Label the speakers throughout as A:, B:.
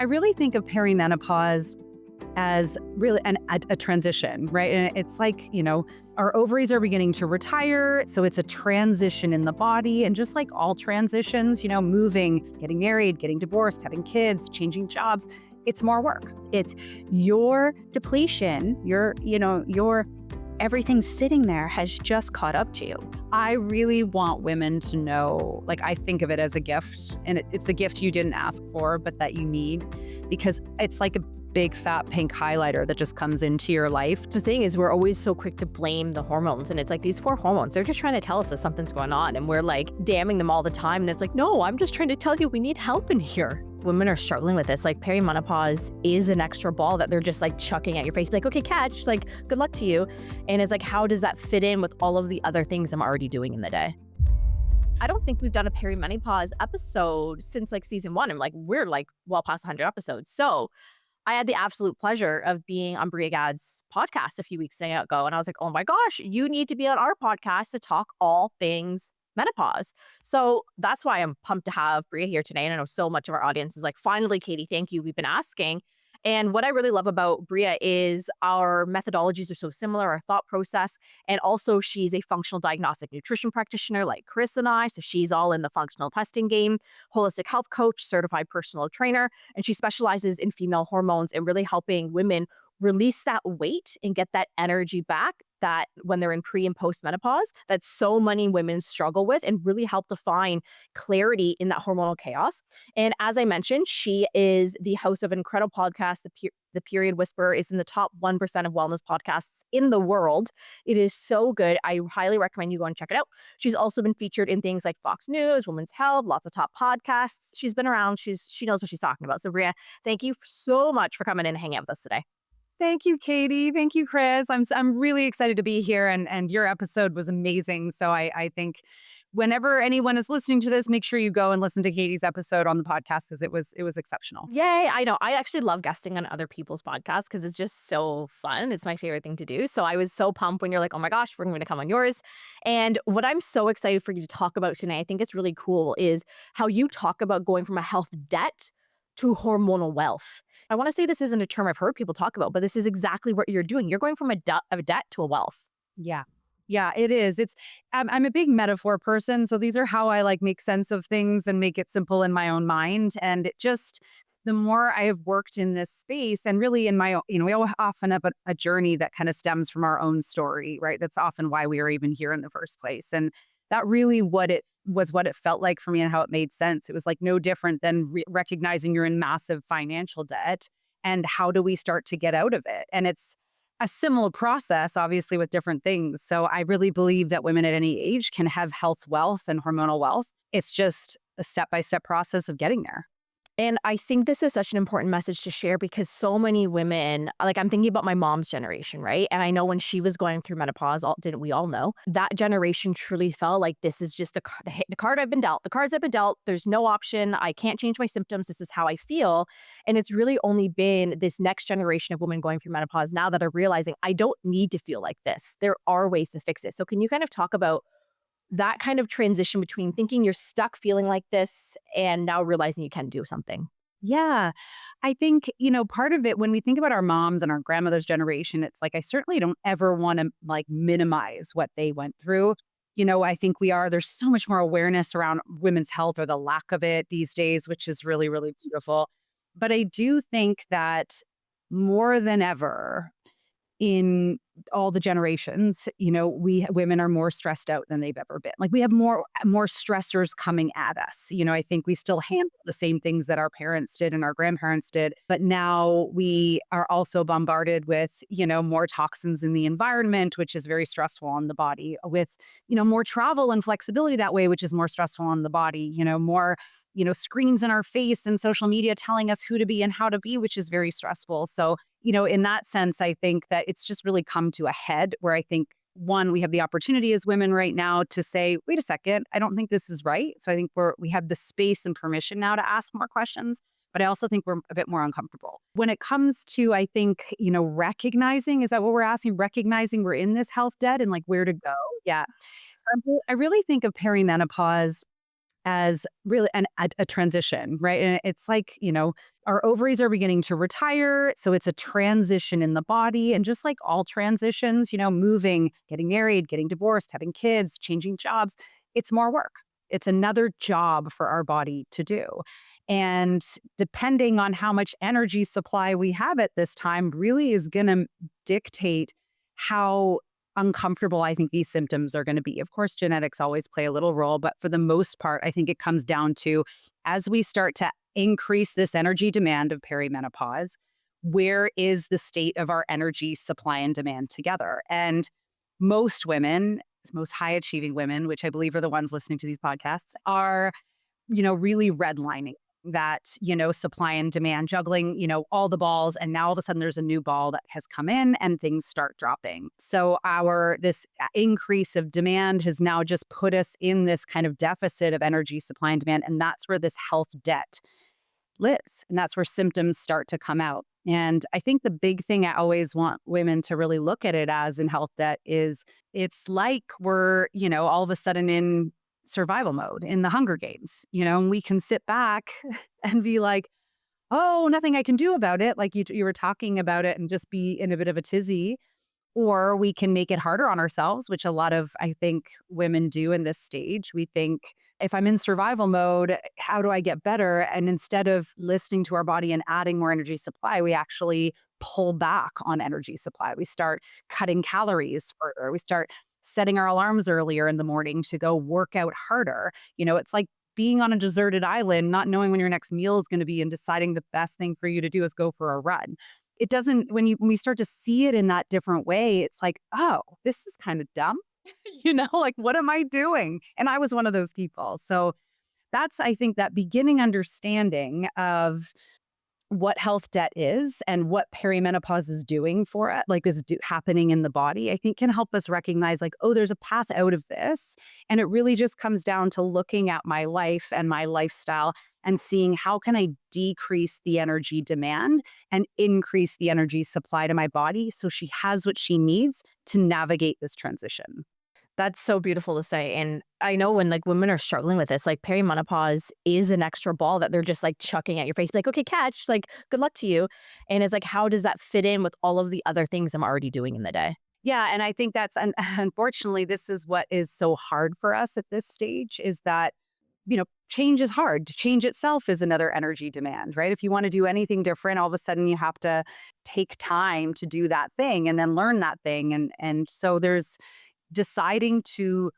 A: I really think of perimenopause as really a transition, right? And it's like, our ovaries are beginning to retire. So it's a transition in the body. And just like all transitions, moving, getting married, getting divorced, having kids, changing jobs, it's more work.
B: It's your depletion, your everything sitting there has just caught up to you.
A: I really want women to know, like, I think of it as a gift, and it's the gift you didn't ask for, but that you need, because it's like a big fat pink highlighter that just comes into your life.
C: The thing is, we're always so quick to blame the hormones, and it's like these poor hormones, they're just trying to tell us that something's going on, and we're like damning them all the time. And it's like, no, I'm just trying to tell you we need help in here. Women are struggling with this. Like, perimenopause is an extra ball that they're just like chucking at your face, like, okay, catch, like, good luck to you. And it's like, how does that fit in with all of the other things I'm already doing in the day? I don't think we've done a perimenopause episode since like season 1. And like, we're like well past 100 episodes. So I had the absolute pleasure of being on Bria Gadd's podcast a few weeks ago. And I was like, oh my gosh, you need to be on our podcast to talk all things menopause. So that's why I'm pumped to have Bria here today. And I know so much of our audience is like, finally, Katie, thank you. We've been asking. And what I really love about Bria is our methodologies are so similar, our thought process. And also she's a functional diagnostic nutrition practitioner like Cris and I. So she's all in the functional testing game, holistic health coach, certified personal trainer. And she specializes in female hormones and really helping women release that weight and get that energy back that when they're in pre and post menopause that so many women struggle with, and really help to find clarity in that hormonal chaos. And as I mentioned, she is the host of an incredible podcast. The Period Whisperer is in the top 1% of wellness podcasts in the world. It is so good. I highly recommend you go and check it out. She's also been featured in things like Fox News, Women's Health, lots of top podcasts. She's been around. She knows what she's talking about. So Bria, thank you so much for coming in and hanging out with us today.
A: Thank you, Katie. Thank you, Cris. I'm really excited to be here, and your episode was amazing. So I think whenever anyone is listening to this, make sure you go and listen to Katie's episode on the podcast, because it was exceptional.
C: Yay, I know. I actually love guesting on other people's podcasts because it's just so fun. It's my favorite thing to do. So I was so pumped when you're like, oh my gosh, we're going to come on yours. And what I'm so excited for you to talk about today, I think it's really cool, is how you talk about going from a health debt to hormonal wealth. I want to say this isn't a term I've heard people talk about, but this is exactly what you're doing. You're going from a debt to a wealth.
A: Yeah. Yeah, it is. I'm a big metaphor person. So these are how I like make sense of things and make it simple in my own mind. And it just, the more I have worked in this space, and really in my own, we all often have a journey that kind of stems from our own story, right? That's often why we are even here in the first place. And that really what it felt like for me and how it made sense. It was like no different than recognizing you're in massive financial debt, and how do we start to get out of it? And it's a similar process, obviously, with different things. So I really believe that women at any age can have health wealth and hormonal wealth. It's just a step-by-step process of getting there.
C: And I think this is such an important message to share, because so many women, like, I'm thinking about my mom's generation, right? And I know when she was going through menopause, didn't we all know, that generation truly felt like this is just the card I've been dealt, the cards I've been dealt. There's no option. I can't change my symptoms. This is how I feel. And it's really only been this next generation of women going through menopause now that are realizing I don't need to feel like this. There are ways to fix it. So can you kind of talk about that kind of transition between thinking you're stuck feeling like this and now realizing you can do something?
A: Yeah, I think, part of it, when we think about our moms and our grandmother's generation, it's like, I certainly don't ever want to like minimize what they went through. I think there's so much more awareness around women's health, or the lack of it these days, which is really, really beautiful. But I do think that more than ever, in all the generations, women are more stressed out than they've ever been. Like, we have more stressors coming at us. I think we still handle the same things that our parents did and our grandparents did, but now we are also bombarded with, more toxins in the environment, which is very stressful on the body, with, more travel and flexibility that way, which is more stressful on the body, more screens in our face and social media telling us who to be and how to be, which is very stressful. So, in that sense, I think that it's just really come to a head where I think, one, we have the opportunity as women right now to say, wait a second, I don't think this is right. So I think we have the space and permission now to ask more questions. But I also think we're a bit more uncomfortable. When it comes to, I think, recognizing, is that what we're asking? Recognizing we're in this health debt and like where to go? Yeah. So I really think of perimenopause as really a transition, right? And it's like, our ovaries are beginning to retire. So it's a transition in the body. And just like all transitions, moving, getting married, getting divorced, having kids, changing jobs, it's more work. It's another job for our body to do. And depending on how much energy supply we have at this time, really is going to dictate how uncomfortable I think these symptoms are going to be. Of course, genetics always play a little role, but for the most part, I think it comes down to as we start to increase this energy demand of perimenopause, where is the state of our energy supply and demand together? And most women, most high achieving women, which I believe are the ones listening to these podcasts, are really redlining that, supply and demand, juggling, all the balls. And now all of a sudden there's a new ball that has come in and things start dropping. So this increase of demand has now just put us in this kind of deficit of energy supply and demand. And that's where this health debt lives. And that's where symptoms start to come out. And I think the big thing I always want women to really look at it as in health debt is it's like we're, all of a sudden in survival mode in the Hunger Games, and we can sit back and be like, oh, nothing I can do about it. Like you were talking about it and just be in a bit of a tizzy. Or we can make it harder on ourselves, which a lot of, I think, women do in this stage. We think, if I'm in survival mode, how do I get better? And instead of listening to our body and adding more energy supply, we actually pull back on energy supply. We start cutting calories further. We start setting our alarms earlier in the morning to go work out harder. It's like being on a deserted island, not knowing when your next meal is going to be and deciding the best thing for you to do is go for a run. It doesn't, when we start to see it in that different way, it's like, oh, this is kind of dumb. Like, what am I doing? And I was one of those people. So that's, I think, that beginning understanding of what health debt is and what perimenopause is doing for it, like happening in the body, I think can help us recognize like, oh, there's a path out of this. And it really just comes down to looking at my life and my lifestyle and seeing how can I decrease the energy demand and increase the energy supply to my body so she has what she needs to navigate this transition.
C: That's so beautiful to say. And I know when like women are struggling with this, like perimenopause is an extra ball that they're just like chucking at your face, like, okay, catch, like, good luck to you. And it's like, how does that fit in with all of the other things I'm already doing in the day?
A: Yeah, and I think that's unfortunately, this is what is so hard for us at this stage is that, change is hard. Change itself is another energy demand, right? If you want to do anything different, all of a sudden you have to take time to do that thing and then learn that thing. And so there's deciding to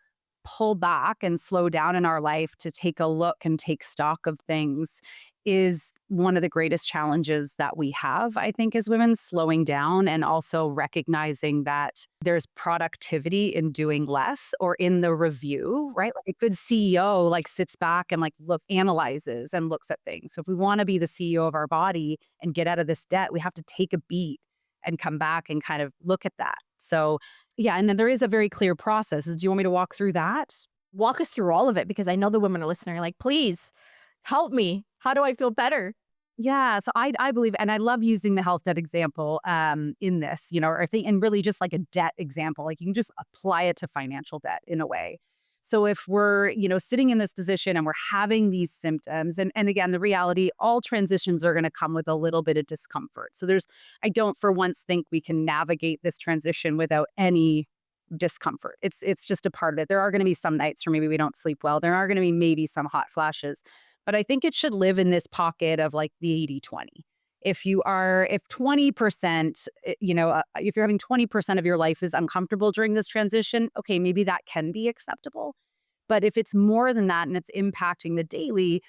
A: pull back and slow down in our life to take a look and take stock of things is one of the greatest challenges that we have, I think, as women, slowing down and also recognizing that there's productivity in doing less or in the review, right? Like a good CEO like sits back and like analyzes and looks at things. So if we want to be the CEO of our body and get out of this debt, we have to take a beat and come back and kind of look at that. So yeah, and then there is a very clear process. Do you want me to walk through that?
C: Walk us through all of it because I know the women are listening are like, please help me. How do I feel better?
A: Yeah, so I believe, and I love using the health debt example in this, or I think, and really just like a debt example, like you can just apply it to financial debt in a way. So if we're, sitting in this position and we're having these symptoms, and again, the reality, all transitions are going to come with a little bit of discomfort. So I don't for once think we can navigate this transition without any discomfort. It's just a part of it. There are going to be some nights where maybe we don't sleep well. There are going to be maybe some hot flashes, but I think it should live in this pocket of like the 80-20. If 20%, if you're having 20% of your life is uncomfortable during this transition, okay, maybe that can be acceptable. But if it's more than that and it's impacting the daily,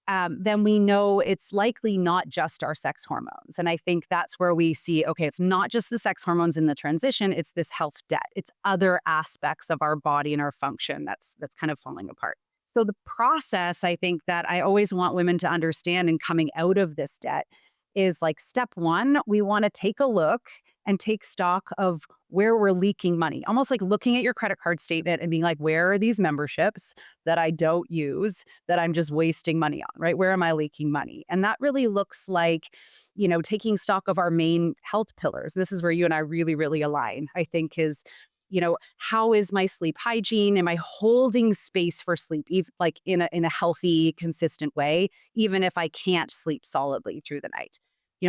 A: then we know it's likely not just our sex hormones. And I think that's where we see, okay, it's not just the sex hormones in the transition, it's this health debt. It's other aspects of our body and our function that's kind of falling apart. So the process, I think, that I always want women to understand in coming out of this debt is like step one, we want to take a look and take stock of where we're leaking money, almost like looking at your credit card statement and being like, where are these memberships that I don't use that I'm just wasting money on, right? Where am I leaking money? And that really looks like, taking stock of our main health pillars. This is where you and I really, really align, I think, is how is my sleep hygiene? Am I holding space for sleep, like in a healthy, consistent way, even if I can't sleep solidly through the night?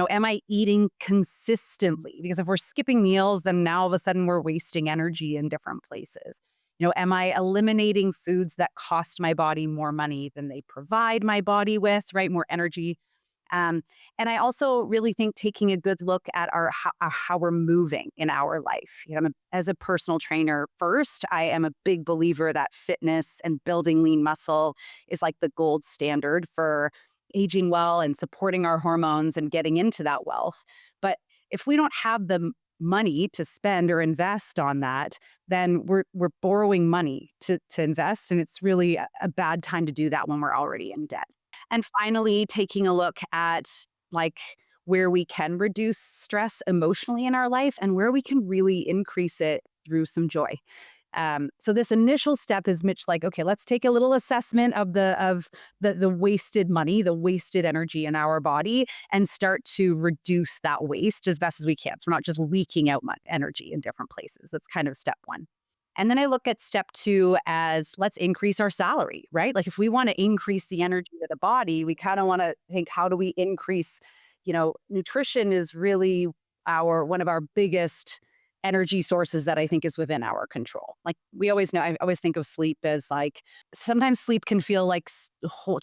A: Am I eating consistently? Because if we're skipping meals, then now all of a sudden we're wasting energy in different places. Am I eliminating foods that cost my body more money than they provide my body with, right? More energy. And I also really think taking a good look at how we're moving in our life. As a personal trainer first, I am a big believer that fitness and building lean muscle is like the gold standard for aging well and supporting our hormones and getting into that wealth. But if we don't have the money to spend or invest on that, then we're borrowing money to invest, and it's really a bad time to do that when we're already in debt. And finally, taking a look at like where we can reduce stress emotionally in our life and where we can really increase it through some joy. So this initial step is Mitch like, okay, let's take a little assessment of the wasted money, the wasted energy in our body, and start to reduce that waste as best as we can. So we're not just leaking out energy in different places. That's kind of step one. And then I look at step two as let's increase our salary, right? Like if we want to increase the energy of the body, we kind of want to think, how do we increase, nutrition is really one of our biggest energy sources that I think is within our control. Like we always know, I always think of sleep as like, sometimes sleep can feel like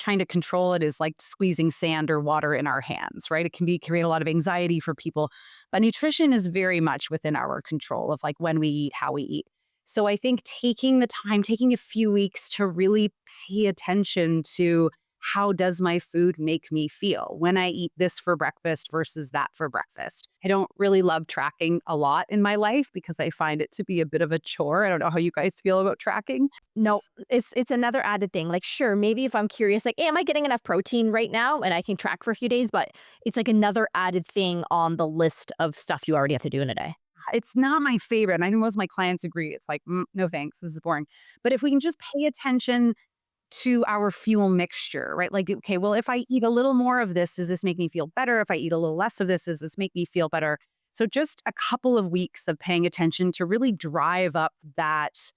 A: trying to control it is like squeezing sand or water in our hands, right? It can create a lot of anxiety for people, but nutrition is very much within our control of like when we eat, how we eat. So I think taking the time, taking a few weeks to really pay attention to how does my food make me feel when I eat this for breakfast versus that for breakfast. I don't really love tracking a lot in my life because I find it to be a bit of a chore. I don't know how you guys feel about tracking.
C: No, it's another added thing. Like, sure, maybe if I'm curious, like, hey, am I getting enough protein right now? And I can track for a few days, but it's like another added thing on the list of stuff you already have to do in a day.
A: It's not my favorite. And I think most of my clients agree. It's like, no thanks, this is boring. But if we can just pay attention to our fuel mixture, right? Like, okay, well, if I eat a little more of this, does this make me feel better? If I eat a little less of this, does this make me feel better? So just a couple of weeks of paying attention to really drive up that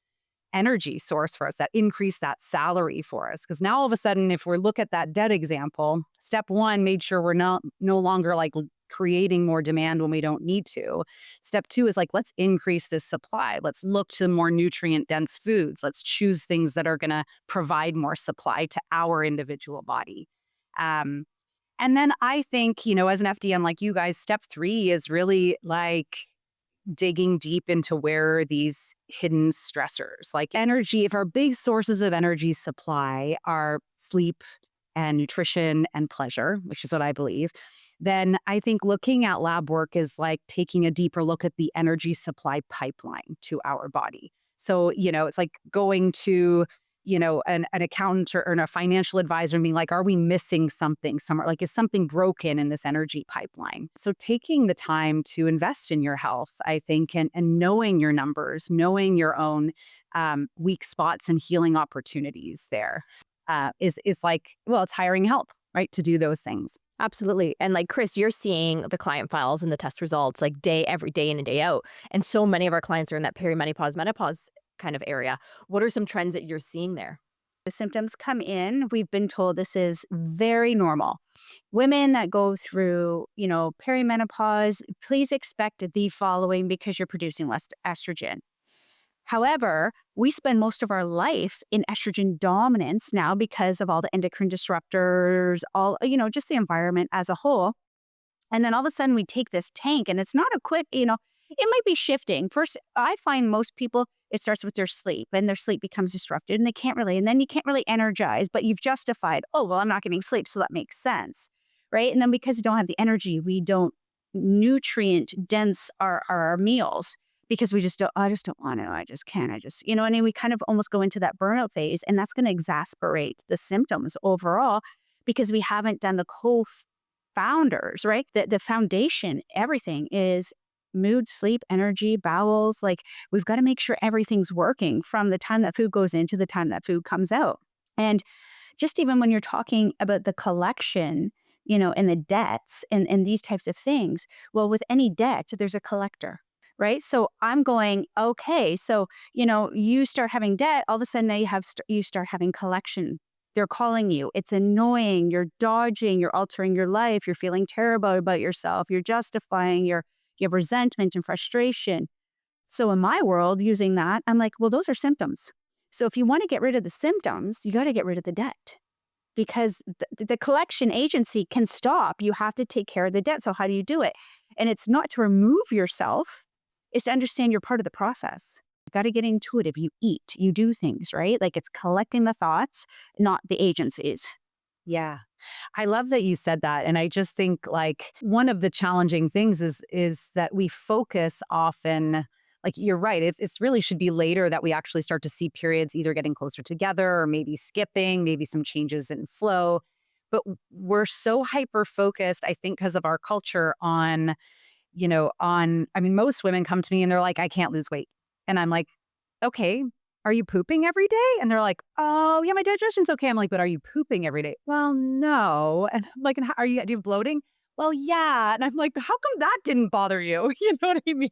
A: energy source for us, that increase that salary for us. Because now all of a sudden, if we look at that debt example, step one made sure we're no longer like creating more demand when we don't need to. Step two is like, let's increase this supply. Let's look to more nutrient dense foods. Let's choose things that are going to provide more supply to our individual body. And then I think, as an FDN like you guys, step three is really like digging deep into where these hidden stressors, like energy, if our big sources of energy supply are sleep and nutrition and pleasure, which is what I believe, then I think looking at lab work is like taking a deeper look at the energy supply pipeline to our body. So, it's like going to, an accountant or a financial advisor and being like, are we missing something somewhere? Like, is something broken in this energy pipeline? So taking the time to invest in your health, I think, and knowing your numbers, knowing your own weak spots and healing opportunities there is like, well, it's hiring help, right, to do those things.
C: Absolutely. And like Cris, you're seeing the client files and the test results like every day in and day out. And so many of our clients are in that perimenopause, menopause kind of area. What are some trends that you're seeing there?
B: The symptoms come in. We've been told this is very normal. Women that go through, perimenopause, please expect the following because you're producing less estrogen. However, we spend most of our life in estrogen dominance now because of all the endocrine disruptors, just the environment as a whole. And then all of a sudden we take this tank and it's not a quick, it might be shifting. First, I find most people, it starts with their sleep and their sleep becomes disrupted and and then you can't really energize, but you've justified, oh, well, I'm not getting sleep, so that makes sense, right? And then because you don't have the energy, we don't nutrient dense our meals. Because I just don't want to, I just can't, and we kind of almost go into that burnout phase, and that's going to exacerbate the symptoms overall because we haven't done the co-founders, right? The foundation, everything is mood, sleep, energy, bowels. Like we've got to make sure everything's working from the time that food goes in to the time that food comes out. And just even when you're talking about the collection, and the debts and these types of things, well, with any debt, there's a collector. right? So I'm going, okay, so, you start having debt, all of a sudden now you start having collection. They're calling you. It's annoying. You're dodging. You're altering your life. You're feeling terrible about yourself. You're justifying. You have resentment and frustration. So in my world, using that, I'm like, well, those are symptoms. So if you want to get rid of the symptoms, you got to get rid of the debt because the collection agency can stop. You have to take care of the debt. So how do you do it? And it's not to remove yourself, it's to understand you're part of the process. You got to get intuitive. You eat, you do things, right? Like it's collecting the thoughts, not the agencies.
A: Yeah. I love that you said that. And I just think like one of the challenging things is that we focus often, like you're right, it's really should be later that we actually start to see periods either getting closer together or maybe skipping, maybe some changes in flow. But we're so hyper focused, I think, because of our culture on, I mean, most women come to me and they're like, I can't lose weight. And I'm like, okay, are you pooping every day? And they're like, oh, yeah, my digestion's okay. I'm like, but are you pooping every day? Well, no. And I'm like, and do you have bloating? Well, yeah. And I'm like, how come that didn't bother you? You know what I mean?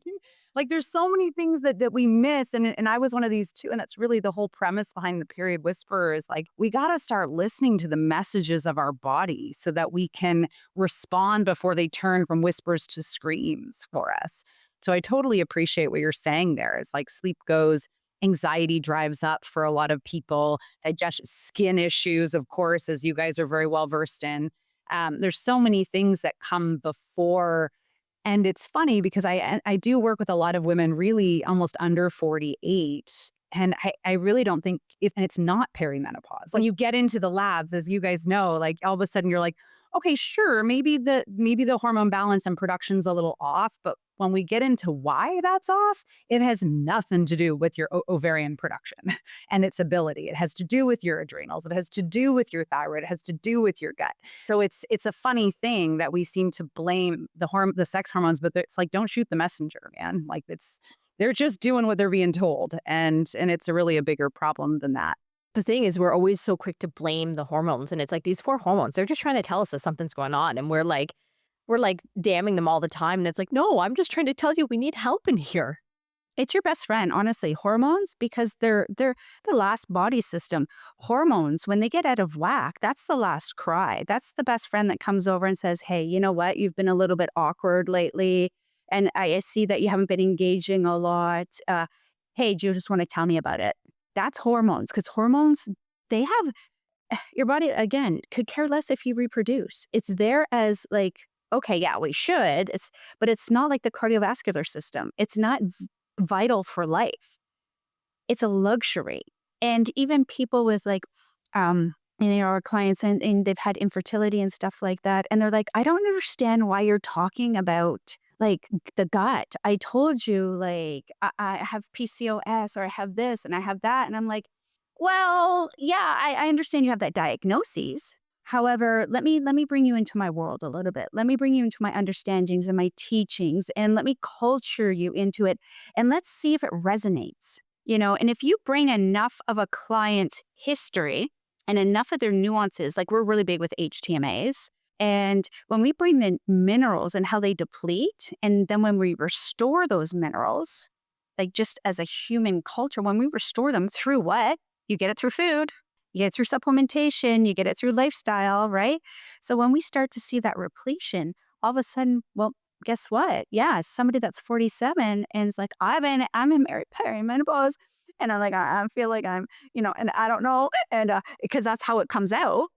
A: Like, there's so many things that we miss. And I was one of these too. And that's really the whole premise behind the Period Whisperer is like, we got to start listening to the messages of our body so that we can respond before they turn from whispers to screams for us. So I totally appreciate what you're saying there is like sleep goes, anxiety drives up for a lot of people, digestion, skin issues, of course, as you guys are very well versed in. There's so many things that come before. And it's funny because I do work with a lot of women really almost under 48. And I really don't think and it's not perimenopause. When you get into the labs, as you guys know, like all of a sudden you're like, okay, sure, maybe the hormone balance and production's a little off, but when we get into why that's off, it has nothing to do with your ovarian production and its ability. It has to do with your adrenals. It has to do with your thyroid. It has to do with your gut. So it's a funny thing that we seem to blame the sex hormones, but it's like don't shoot the messenger, man. Like they're just doing what they're being told, and it's really a bigger problem than that.
C: The thing is, we're always so quick to blame the hormones. And it's like these four hormones, they're just trying to tell us that something's going on. And we're like damning them all the time. And it's like, no, I'm just trying to tell you we need help in here.
B: It's your best friend, honestly, hormones, because they're the last body system. Hormones, when they get out of whack, that's the last cry. That's the best friend that comes over and says, hey, you know what? You've been a little bit awkward lately. And I see that you haven't been engaging a lot. Hey, do you just want to tell me about it? That's hormones, because hormones, they have your body, again, could care less if you reproduce. It's there as like, okay, yeah, we should, but it's not like the cardiovascular system. It's not vital for life. It's a luxury. And even people with like, our clients and they've had infertility and stuff like that. And they're like, I don't understand why you're talking about like the gut. I told you like I have PCOS or I have this and I have that. And I'm like, well, yeah, I understand you have that diagnosis. However, let me bring you into my world a little bit. Let me bring you into my understandings and my teachings and let me culture you into it. And let's see if it resonates. And if you bring enough of a client's history and enough of their nuances, like we're really big with HTMAs. And when we bring the minerals and how they deplete, and then when we restore those minerals, like just as a human culture, when we restore them through what? You get it through food, you get it through supplementation, you get it through lifestyle, right? So when we start to see that repletion, all of a sudden, well, guess what? Yeah, somebody that's 47 and it's like, I'm in perimenopause. And I'm like, I feel like I'm, and I don't know. And because that's how it comes out.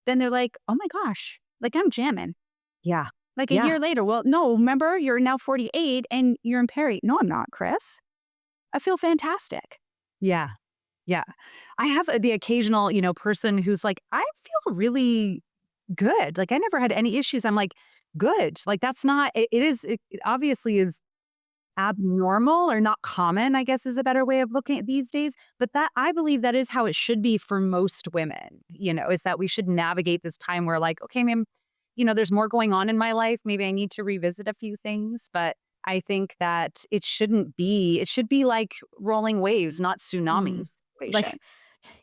B: Then they're like, oh my gosh, like I'm jamming.
A: Yeah.
B: Like a year later. Well, no, remember, you're now 48 and you're in peri. No, I'm not, Cris. I feel fantastic.
A: Yeah. Yeah. I have the occasional, person who's like, I feel really good. Like I never had any issues. I'm like, good. Like that's not, it obviously is abnormal or not common, I guess is a better way of looking at these days. But that I believe that is how it should be for most women, is that we should navigate this time where like, okay, ma'am, there's more going on in my life. Maybe I need to revisit a few things, but I think that it should be like rolling waves, not tsunamis.
C: Like,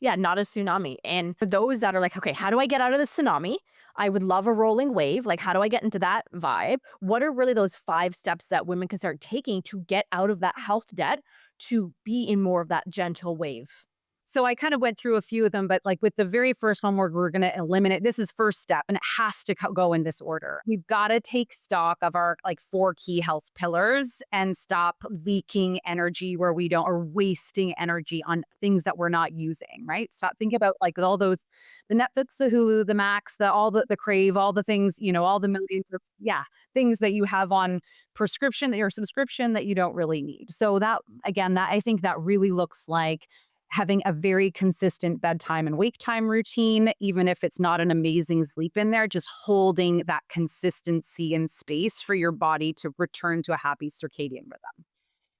C: yeah, not a tsunami. And for those that are like, okay, how do I get out of the tsunami? I would love a rolling wave. Like, how do I get into that vibe? What are really those 5 steps that women can start taking to get out of that health debt to be in more of that gentle wave?
A: So I kind of went through a few of them, but like with the very first one, we're going to eliminate. This is first step, and it has to go in this order. We've got to take stock of our like 4 key health pillars and stop leaking energy where we don't, or wasting energy on things that we're not using. Right? Stop thinking about like all those, the Netflix, the Hulu, the Max, the all the Crave, all the things, all the millions of things that you have on prescription, that your subscription that you don't really need. So that again, that I think that really looks like having a very consistent bedtime and wake time routine, even if it's not an amazing sleep in there, just holding that consistency and space for your body to return to a happy circadian rhythm.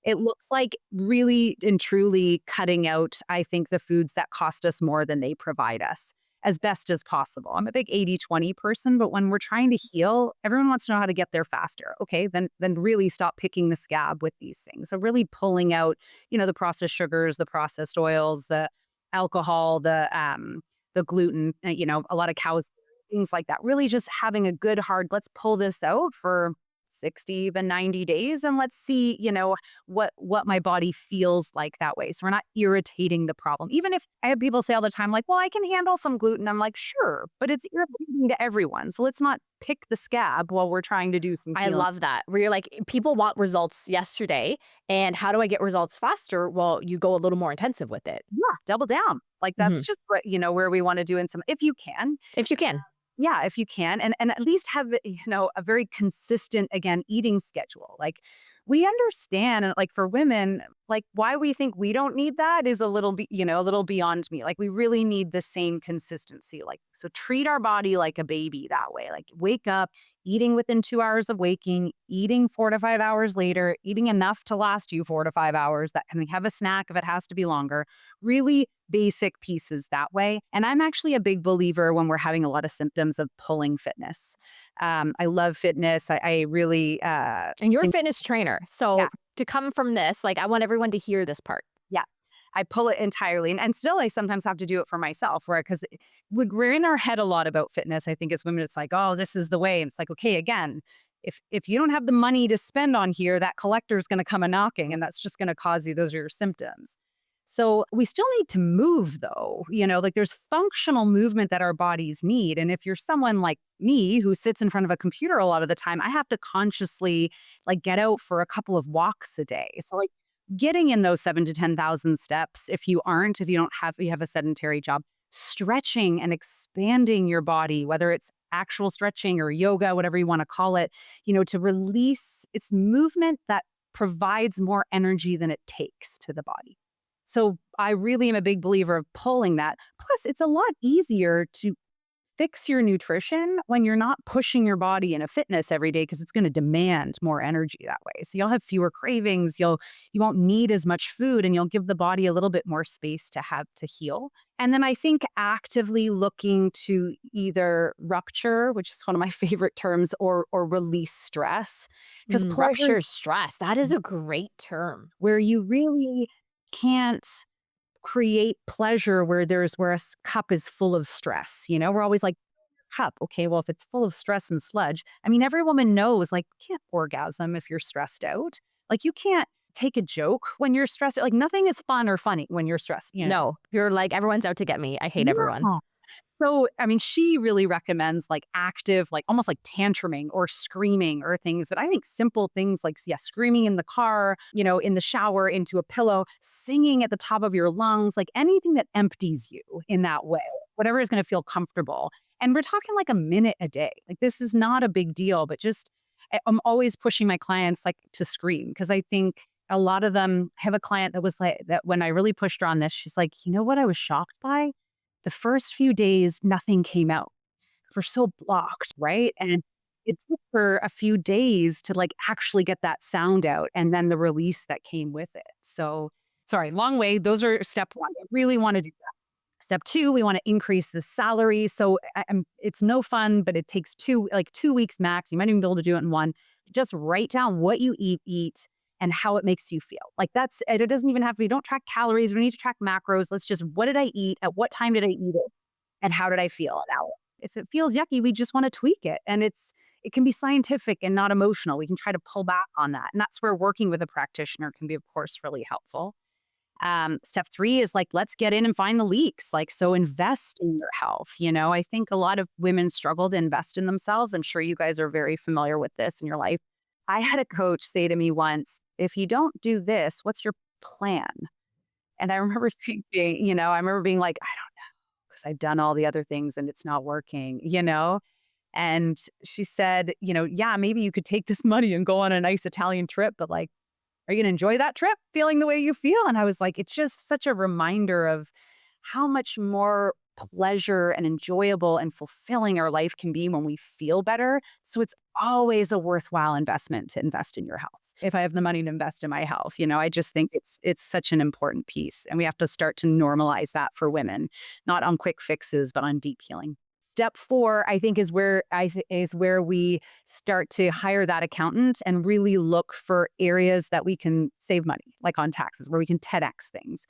A: It looks like really and truly cutting out, I think, the foods that cost us more than they provide us as best as possible. I'm a big 80-20 person, but when we're trying to heal, everyone wants to know how to get there faster. Okay, then really stop picking the scab with these things. So really pulling out, the processed sugars, the processed oils, the alcohol, the gluten, a lot of cows, things like that. Really just having a good hard, let's pull this out for 60, even 90 days, and let's see, what my body feels like that way. So we're not irritating the problem. Even if I have people say all the time, like, well, I can handle some gluten. I'm like, sure, but it's irritating to everyone. So let's not pick the scab while we're trying to do some
C: I
A: healing.
C: love that. Where you're like, people want results yesterday. And how do I get results faster? Well, you go a little more intensive with it.
A: Yeah, double down. Like that's
C: Mhm.
A: just what, where we want to do in some, if you can.
C: If you can.
A: Yeah, if you can, and at least have, a very consistent, again, eating schedule. Like, we understand, and like for women, like why we think we don't need that is a little bit, a little beyond me. Like we really need the same consistency. Like, so treat our body like a baby that way. Like wake up, eating within 2 hours of waking, eating 4 to 5 hours later, eating enough to last you 4 to 5 hours. That can have a snack if it has to be longer. Really basic pieces that way. And I'm actually a big believer when we're having a lot of symptoms of pulling fitness. I love fitness. I really
C: And you're a
A: think,
C: fitness trainer.
A: yeah,
C: So to come from this, like, I want everyone to hear this part.
A: yeah. I pull it entirely. And still, I sometimes have to do it for myself, where, because we're in our head a lot about fitness. I think as women, it's like, oh, this is the way. And it's like, okay, again, if you don't have the money to spend on here, that collector is going to come a knocking, and that's just going to cause you, those are your symptoms. So we still need to move though, like there's functional movement that our bodies need. And if you're someone like me who sits in front of a computer a lot of the time, I have to consciously like get out for a couple of walks a day. So like getting in those 7 to 10,000 steps, if you don't have, you have a sedentary job, stretching and expanding your body, whether it's actual stretching or yoga, whatever you want to call it, to release, it's movement that provides more energy than it takes to the body. So I really am a big believer of pulling that. Plus, it's a lot easier to fix your nutrition when you're not pushing your body into fitness every day, because it's going to demand more energy that way. So you'll have fewer cravings, you won't need as much food, and you'll give the body a little bit more space to have to heal. And then I think actively looking to either rupture, which is one of my favorite terms, or release stress, because pleasure is
C: Rupture stress. That is a great term.
A: where you really can't create pleasure where cup is full of stress. We're always like, cup. Okay, well, if it's full of stress and sludge, I mean, every woman knows, like, you can't orgasm if you're stressed out. Like, you can't take a joke when you're stressed. Like, nothing is fun or funny when you're stressed.
C: No, you're like, everyone's out to get me. I hate everyone.
A: Yeah. So, I mean, she really recommends like active, like almost like tantruming or screaming or things that I think simple things like, yeah, screaming in the car, in the shower, into a pillow, singing at the top of your lungs, like anything that empties you in that way, whatever is going to feel comfortable. And we're talking like a minute a day. Like this is not a big deal, but just I'm always pushing my clients like to scream, because I think a lot of them have a client that was like that when I really pushed her on this, she's like, you know what I was shocked by? The first few days, nothing came out. We're so blocked, right? And it took her a few days to like actually get that sound out, and then the release that came with it. So, sorry, long way. Those are step one. I really want to do that. Step two, we want to increase the salary. So it's no fun, but it takes 2 weeks max. You might even be able to do it in one. Just write down what you eat, and how it makes you feel. Like it doesn't even have to be, don't track calories. We need to track macros. Let's just, what did I eat? At what time did I eat it? And how did I feel? if it feels yucky, we just want to tweak it. And it can be scientific and not emotional. We can try to pull back on that. And that's where working with a practitioner can be, of course, really helpful. Step three is like, let's get in and find the leaks. Like, so invest in your health. I think a lot of women struggle to invest in themselves. I'm sure you guys are very familiar with this in your life. I had a coach say to me once, if you don't do this, what's your plan? And I remember thinking, I remember being like, I don't know, because I've done all the other things and it's not working. And she said, yeah, maybe you could take this money and go on a nice Italian trip, but like, are you going to enjoy that trip feeling the way you feel? And I was like, it's just such a reminder of how much more pleasure and enjoyable and fulfilling our life can be when we feel better. So it's always a worthwhile investment to invest in your health. If I have the money to invest in my health, I just think it's such an important piece. And we have to start to normalize that for women, not on quick fixes, but on deep healing. Step four, I think, is where we start to hire that accountant and really look for areas that we can save money, like on taxes, where we can 10x things.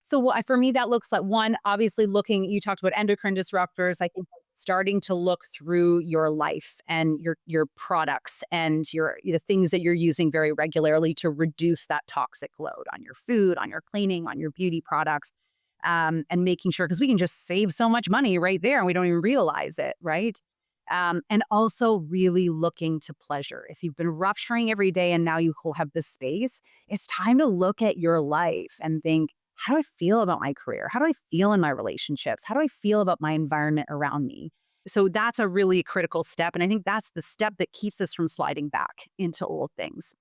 A: So for me, that looks like one, obviously you talked about endocrine disruptors. I think starting to look through your life and your products and the things that you're using very regularly to reduce that toxic load on your food, on your cleaning, on your beauty products. And making sure, because we can just save so much money right there and we don't even realize it, right? And also really looking to pleasure. If you've been rupturing every day and now you have this space, it's time to look at your life and think, how do I feel about my career? How do I feel in my relationships? How do I feel about my environment around me? So that's a really critical step. And I think that's the step that keeps us from sliding back into old things.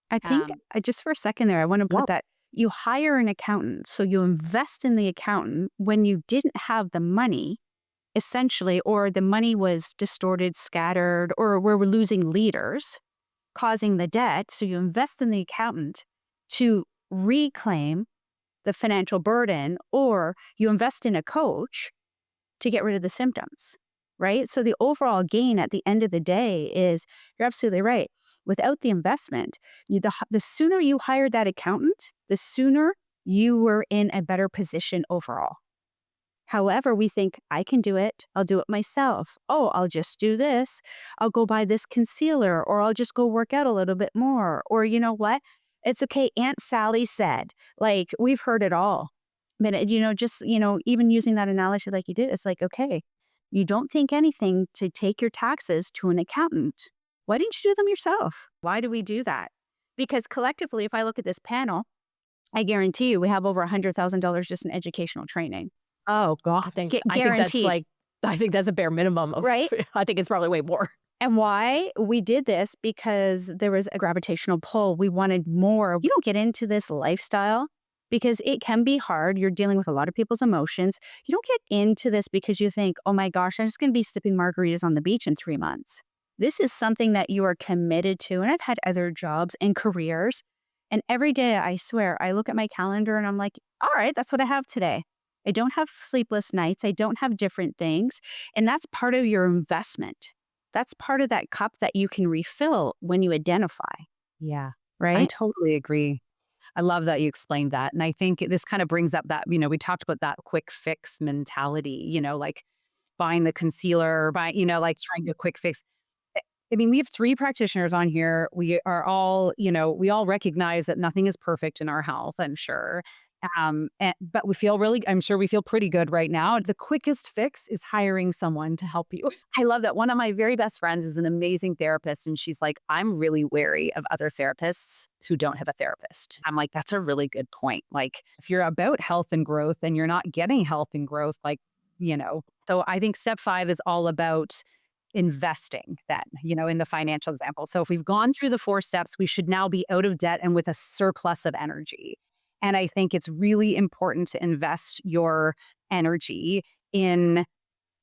B: I think just for a second there, I want to
A: Yeah.
B: put that you hire an accountant. So you invest in the accountant when you didn't have the money, essentially, or the money was distorted, scattered, or we're losing leaders, causing the debt. So you invest in the accountant to reclaim the financial burden, or you invest in a coach to get rid of the symptoms, right? So the overall gain at the end of the day is, you're absolutely right. Without the investment, the sooner you hired that accountant, the sooner you were in a better position overall. However, we think, I can do it. I'll do it myself. Oh, I'll just do this. I'll go buy this concealer, or I'll just go work out a little bit more. Or you know what? It's okay. Aunt Sally said, like, we've heard it all. But, even using that analogy like you did, it's like, okay, you don't think anything to take your taxes to an accountant. Why didn't you do them yourself? Why do we do that? Because collectively, if I look at this panel, I guarantee you we have over $100,000 just in educational training.
C: Oh God, I think
B: Guaranteed.
C: I think that's a bare minimum of,
B: right?
C: I think it's probably way more.
B: And why we did this, because there was a gravitational pull. We wanted more. You don't get into this lifestyle because it can be hard. You're dealing with a lot of people's emotions. You don't get into this because you think, oh my gosh, I'm just going to be sipping margaritas on the beach in 3 months. This is something that you are committed to. And I've had other jobs and careers. And every day, I swear, I look at my calendar and I'm like, all right, that's what I have today. I don't have sleepless nights. I don't have different things. And that's part of your investment. That's part of that cup that you can refill when you identify.
A: Yeah,
B: right?
A: I totally agree. I love that you explained that. And I think this kind of brings up that, we talked about that quick fix mentality, like buying the concealer, like trying to quick fix. I mean, we have 3 practitioners on here. We are all, we all recognize that nothing is perfect in our health, I'm sure. But I'm sure we feel pretty good right now. The quickest fix is hiring someone to help you. I love that. One of my very best friends is an amazing therapist. And she's like, I'm really wary of other therapists who don't have a therapist. I'm like, that's a really good point. Like, if you're about health and growth and you're not getting health and growth, so I think step 5 is all about investing then, in the financial example. So if we've gone through the 4 steps, we should now be out of debt and with a surplus of energy. And I think it's really important to invest your energy in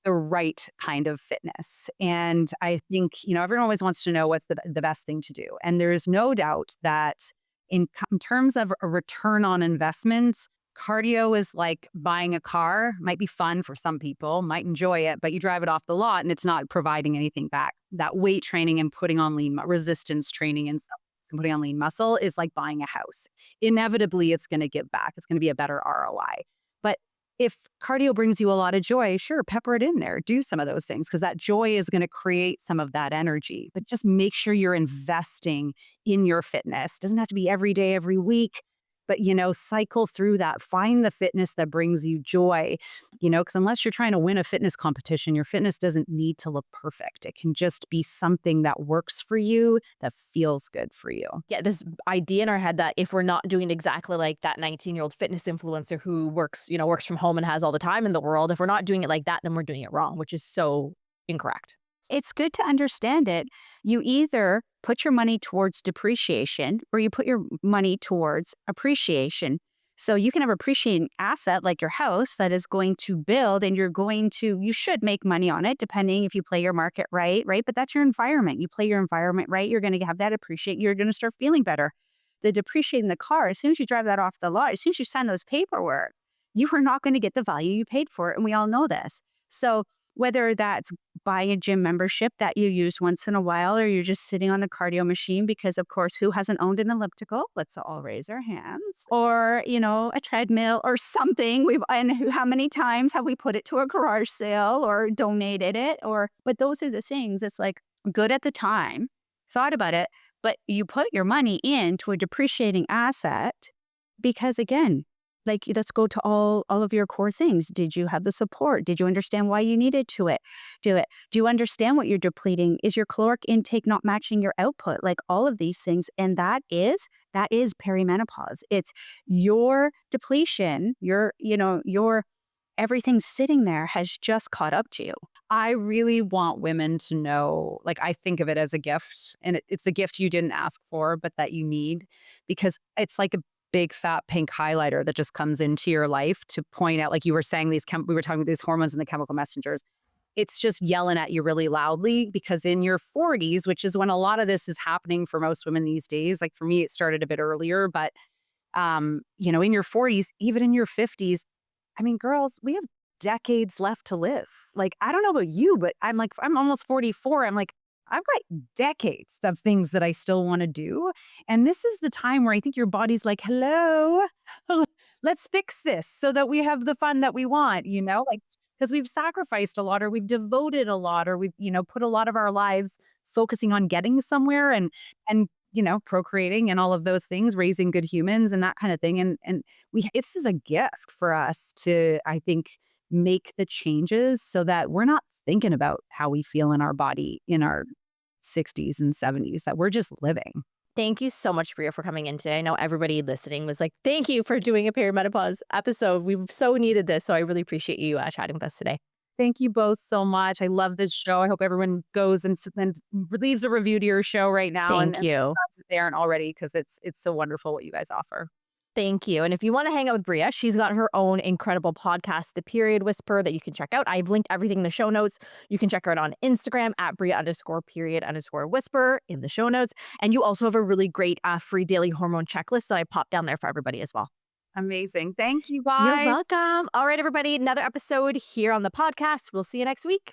A: the right kind of fitness. And I think, everyone always wants to know what's the best thing to do. And there is no doubt that in terms of a return on investment, cardio is like buying a car. Might be fun for some people, might enjoy it, but you drive it off the lot and it's not providing anything back. That weight training and putting on lean resistance training and stuff and putting on lean muscle is like buying a house. Inevitably, it's going to give back. It's going to be a better ROI. But if cardio brings you a lot of joy, sure, pepper it in there. Do some of those things because that joy is going to create some of that energy. But just make sure you're investing in your fitness. Doesn't have to be every day, every week, but cycle through that. Find the fitness that brings you joy, because unless you're trying to win a fitness competition, your fitness doesn't need to look perfect. It can just be something that works for you, that feels good for you.
C: Yeah, this idea in our head that if we're not doing exactly like that 19-year-old fitness influencer who works from home and has all the time in the world, if we're not doing it like that, then we're doing it wrong, which is so incorrect.
B: It's good to understand it. You either put your money towards depreciation or you put your money towards appreciation. So you can have appreciating asset like your house that is going to build and you should make money on it depending if you play your market right? But that's your environment. You play your environment right, you're going to have that appreciate. You're going to start feeling better. The depreciating the car, as soon as you drive that off the lot, as soon as you sign those paperwork, you are not going to get the value you paid for it. And we all know this. So whether that's buying a gym membership that you use once in a while, or you're just sitting on the cardio machine, because of course, who hasn't owned an elliptical? Let's all raise our hands. Or, a treadmill or something. And how many times have we put it to a garage sale or donated it? But those are the things. It's like good at the time, thought about it, but you put your money into a depreciating asset because again, like, let's go to all of your core things. Did you have the support? Did you understand why you needed to do it? Do you understand what you're depleting? Is your caloric intake not matching your output? Like all of these things. And that is perimenopause. It's your depletion, your everything sitting there has just caught up to you.
A: I really want women to know, like, I think of it as a gift, and it's the gift you didn't ask for, but that you need, because it's like a big fat pink highlighter that just comes into your life to point out, like you were saying, we were talking about these hormones and the chemical messengers. It's just yelling at you really loudly because in your 40s, which is when a lot of this is happening for most women these days, like for me, it started a bit earlier, but in your 40s, even in your 50s, I mean, girls, we have decades left to live. Like, I don't know about you, but I'm almost 44. I'm like, I've got decades of things that I still want to do. And this is the time where I think your body's like, hello, let's fix this so that we have the fun that we want, like, because we've sacrificed a lot or we've devoted a lot or we've, put a lot of our lives focusing on getting somewhere and, procreating and all of those things, raising good humans and that kind of thing. And this is a gift for us to, I think, make the changes so that we're not thinking about how we feel in our body in our 60s and 70s, that we're just living.
C: Thank you so much, Bria, for coming in today. I know everybody listening was like, thank you for doing a perimenopause episode. We've so needed this. So I really appreciate you chatting with us today.
A: Thank you both so much. I love this show. I hope everyone goes and leaves a review to your show right now.
C: Thank you.
A: Subscribes if they aren't already, because it's so wonderful what you guys offer.
C: Thank you. And if you want to hang out with Bria, she's got her own incredible podcast, The Period Whisperer, that you can check out. I've linked everything in the show notes. You can check her out on Instagram at Bria_period_whisperer in the show notes. And you also have a really great free daily hormone checklist that I popped down there for everybody as well.
A: Amazing. Thank you, guys.
C: You're welcome. All right, everybody. Another episode here on the podcast. We'll see you next week.